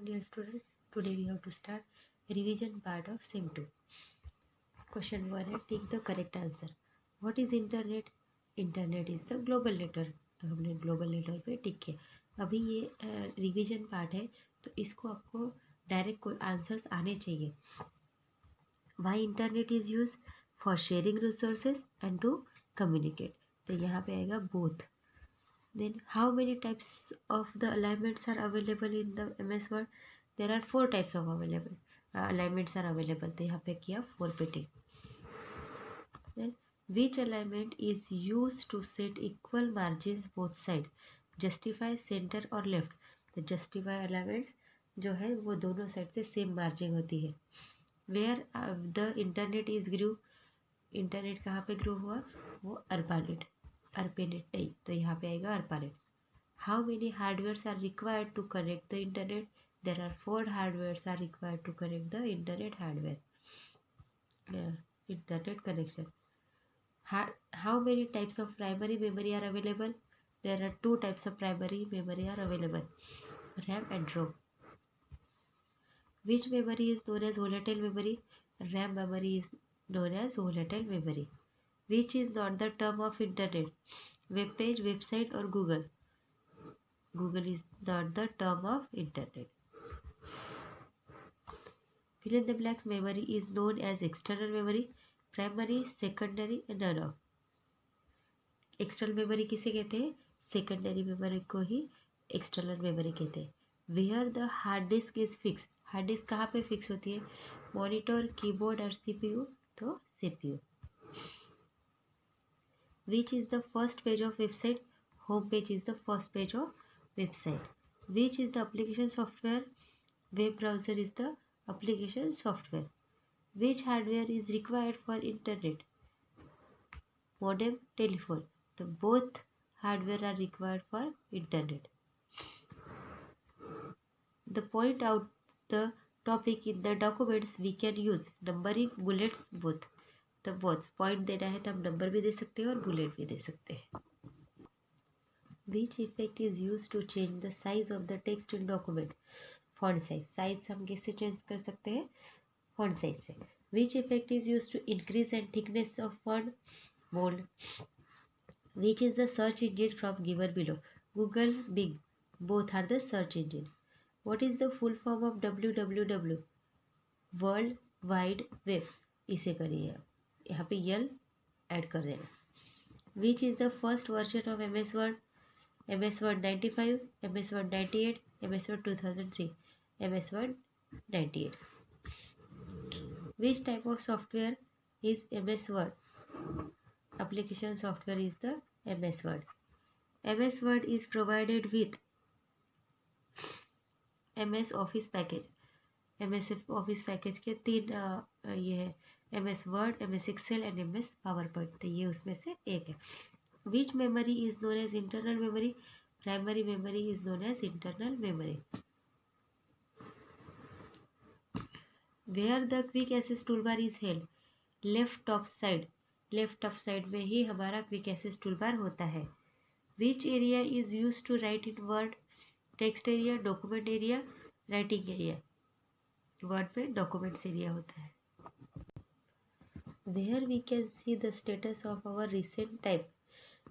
Dear students, today we have to start revision part of SIM 2. Question 1 है, take the correct answer. What is internet? Internet is the global network. तो हमने global network पे टिक किया. अभी ये revision part है, तो इसको आपको डायरेक्ट कोई आंसर्स आने चाहिए. Why internet is used? For sharing resources and to communicate. तो यहाँ पे आएगा both. Then how many types of the alignments are available in the MS Word? There are 4 types of available alignments are available. तो यहाँ पे किया 4 पे टिक. Then which alignment is used to set equal margins both side? Justify, center और left. तो justify alignments जो है वो दोनों साइड से सेम मार्जिन होती है. Where the internet is grew? Internet कहाँ पे ग्रो हुआ? वो ARPANET नहीं, तो यहाँ पे आएगा ARPANET. How many hardwares are required to connect the internet? There are 4 hardwares are required to connect the internet hardware. Internet connection. How many types of primary memory are available? There are 2 types of primary memory are available, RAM and ROM. Which memory is known as volatile memory? RAM memory is known as volatile memory. Which is not the term of internet? Web page, website or Google? Google is not the term of internet. Fill in the blanks. Memory is known as external memory, primary, secondary and none of. External memory किसे कहते हैं? Secondary memory को ही external memory कहते हैं. Where the hard disk is fix. Hard disk कहाँ पे fix होती है? मॉनिटर, कीबोर्ड और सीपीयू. तो CPU. Which is the first page of website? Home page is the first page of website. Which is the application software? Web browser is the application software. Which hardware is required for internet? Modem, telephone. So both hardware are required for internet. The point out the topic in the documents we can use numbering, bullets, both. तो both point देना है तो हम number भी दे सकते हैं और bullet भी दे सकते हैं. Which effect is used to change the size of the text in document? Font size हम किससे चेंज कर सकते हैं? फॉन्ट साइज से. Which effect is use to increase and thickness of font? Bold. Which is the search engine from given below? Google, Bing. Both are the search engine. What is the full form of www? World wide web. इसे करिए यहाँ पे यल add कर देना. Which is the first version of MS Word? MS Word 95, MS word 98, MS word 2003, MS Word 98. Which type of software is MS Word? Application software is the MS Word. MS Word is provided with MS Office package. MS Office package के 3 ये है, MS Word, MS Excel and MS PowerPoint. तो ये उसमें से एक है. Which memory is known as internal memory? Primary memory is known as internal memory. Where the quick access tool bar is held? Left top side. Left top side में ही हमारा quick access tool bar होता है. Which area is use to write in Word? Text area, document area, writing area. Word में documents area होता है. Where we can see the status of our recent type?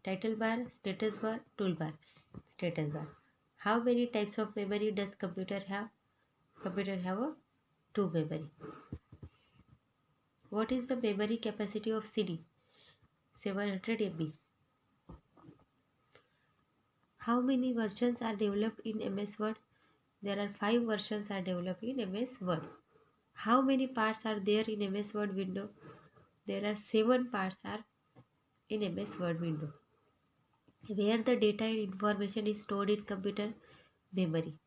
Title bar, status bar, tool bar. Status bar. How many types of memory does computer have? Computer have 2 memory. What is the memory capacity of CD? 700 MB. How many versions are developed in MS Word? There are 5 versions are developed in MS Word. How many parts are there in MS Word window? There are 7 parts are in MS Word window. Where the data and information is stored in computer? Memory.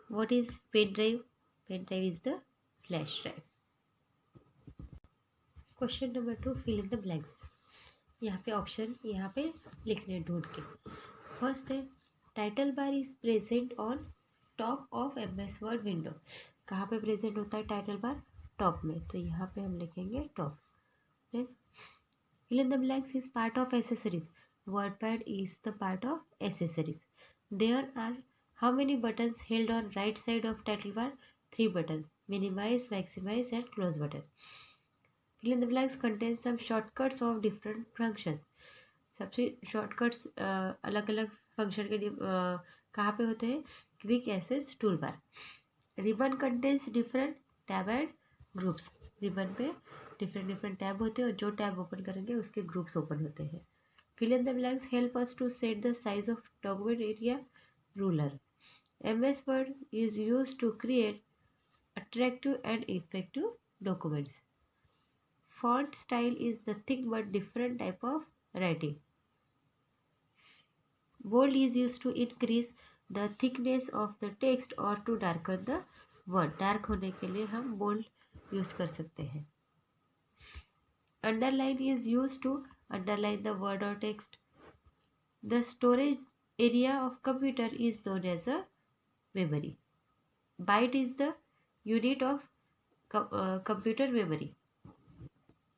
What is pen drive? Pen drive is the flash drive. Question number 2, fill in the blanks. यहाँ पे option यहाँ पे लिखने ढूंढ के. First है, title bar is present on top of MS word window. कहाँ पे प्रेजेंट होता है टाइटल बार? टॉप में. तो यहाँ पे हम लिखेंगे top. Then fill in the blanks is part of accessories. WordPad is the part of accessories. There are How many buttons held on right side of title bar? 3 buttons. Minimize, maximize and close button. Fill in the blanks contains some shortcuts of different functions. सबसे shortcuts अलग अलग function के लिए कहाँ पे होते हैं? Quick access tool bar. Ribbon contains different tab and groups. Ribbon पे डिफरेंट टैब होते हैं और जो टैब ओपन करेंगे उसके ग्रुप्स ओपन होते हैं. Fill in the blanks help us to set the size of document area ruler. MS Word is used to create attractive and effective documents. Font style is nothing but different type of writing. Bold is used to increase the thickness of the text or to darken the word. Dark होने के लिए हम bold use कर सकते हैं. Underline is used to underline the word or text. The storage area of computer is known as a memory. Byte is the unit of computer memory.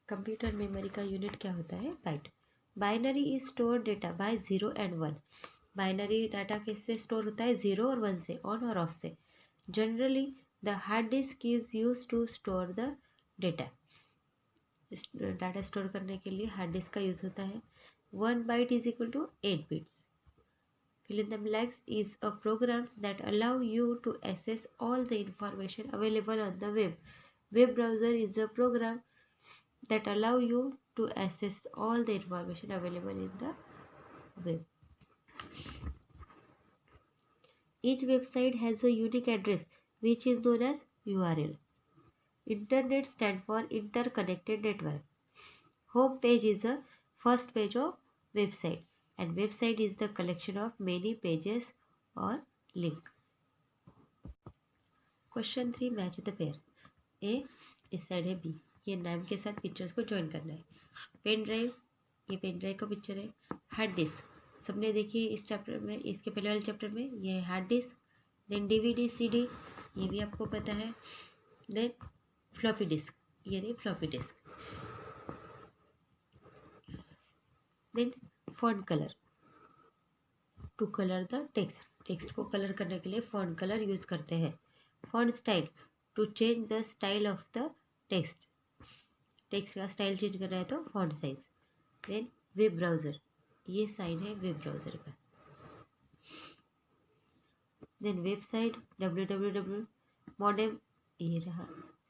Computer memory का unit क्या होता है? Byte. Binary is store data by 0 and 1. Binary data किससे store होता है? 0 और 1 से, on और ऑफ से. Generally the hard disk is use to store the data. Data store करने के लिए हार्ड डिस्क का यूज होता है. 1 byte is equal to 8 bits. Fill in the blanks is a programs that allow you to access all the information available on the web. Web browser is a program that allow you to access all the information available in the web. Each website has a unique address which is known as URL. Internet stands for interconnected network. Home page is the first page of website and website is the collection of many pages or link. Question 3 match the pair. A इस side है, B. ये नाम के साथ pictures को join करना है. Pen drive, ये पेन ड्राइव का पिक्चर है. हार्ड डिस्क सबने देखी इस चैप्टर में, इसके पहले वाले चैप्टर में. ये है hard disk. Then DVD CD, ये भी आपको पता है. देन फ्लॉपी डिस्क, ये रही floppy disk. Then font colour, to colour the text. Text को कलर करने के लिए फॉन्ट कलर यूज करते हैं. Font style, to change the style of the text. Text का स्टाइल चेंज करना है तो font size. Then web browser, ये साइन है वेब ब्राउज़र का. Then website www. मॉडेम, ये रहा.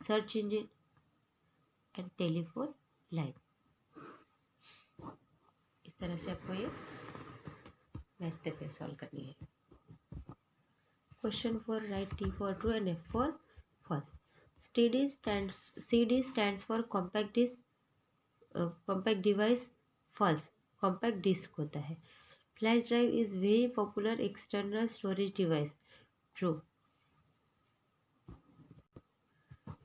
Search engine and telephone line. इस तरह से आपको ये मैच द पेयर सॉल्व करनी है. Question 4 right T for true and F for false. CD stands for compact disc, compact device. false, compact disc होता है. Flash drive is very popular external storage device. true.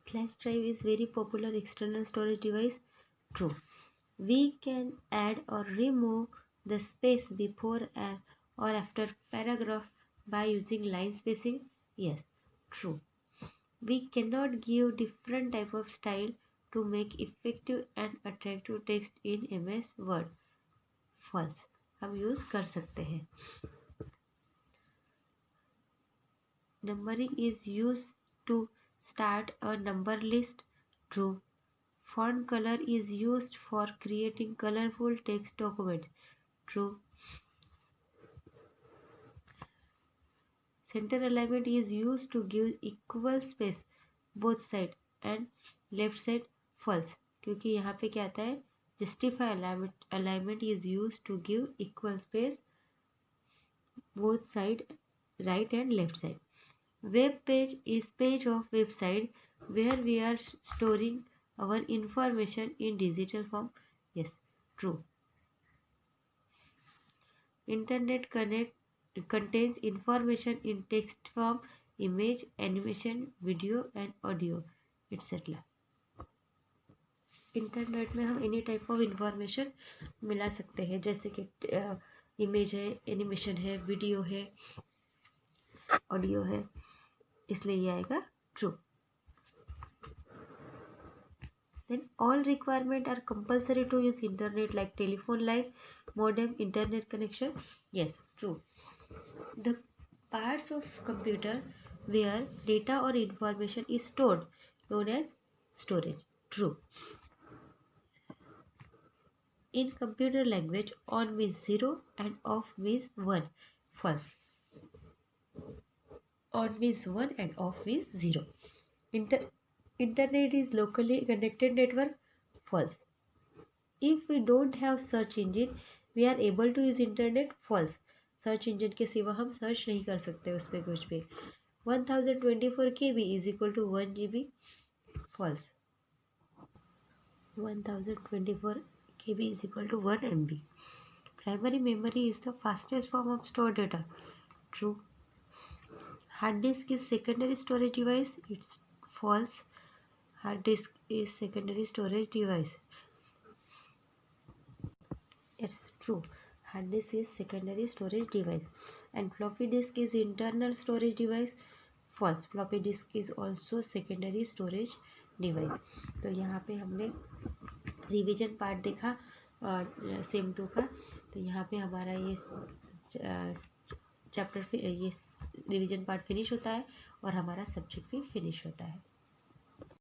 Flash drive is very popular external storage device. true. We can add or remove the space before or after paragraph by using line spacing. yes, true. We cannot give different type of style to make effective and attractive text in MS Word. false, हम use कर सकते हैं. Numbering is used to start a number list. true. Font color is used for creating colorful text documents. true. Center alignment is used to give equal space both side and left side. false, क्योंकि यहाँ पे क्या आता है? justify alignment is used to give equal space both side, right and left side. Web page is page of website where we are storing our information in digital form. yes, true. Internet contains information in text form, image, animation, video and audio etc. Internet में हम any type of information मिला सकते हैं, जैसे कि image है, animation है, video है, ऑडियो है, इसलिए ये आएगा true. Then all requirement are compulsory to use internet like telephone line, modem, internet connection. yes, true. The parts of computer where data or information is stored, known as storage. True. In computer language, on means 0 and off means 1. False. On means 1 and off means 0. Internet is locally connected network. False. If we don't have search engine, we are able to use internet. False. Search engine के सिवा हम search नहीं कर सकते उस पर कुछ भी. 1024 KB is equal to 1 GB. False. 1024 KB is equal to 1 MB. Primary memory is the fastest form of stored data. True. Hard disk is secondary storage device. It's false. Hard disk is secondary storage device. It's true. Hard disk is secondary storage device. And floppy disk is internal storage device. False. Floppy disk is also secondary storage device. तो यहाँ पे हमने revision part देखा same 2 का. तो यहाँ पे हमारा ये चैप्टर ये रिवीजन पार्ट फिनिश होता है और हमारा सब्जेक्ट भी फिनिश होता है.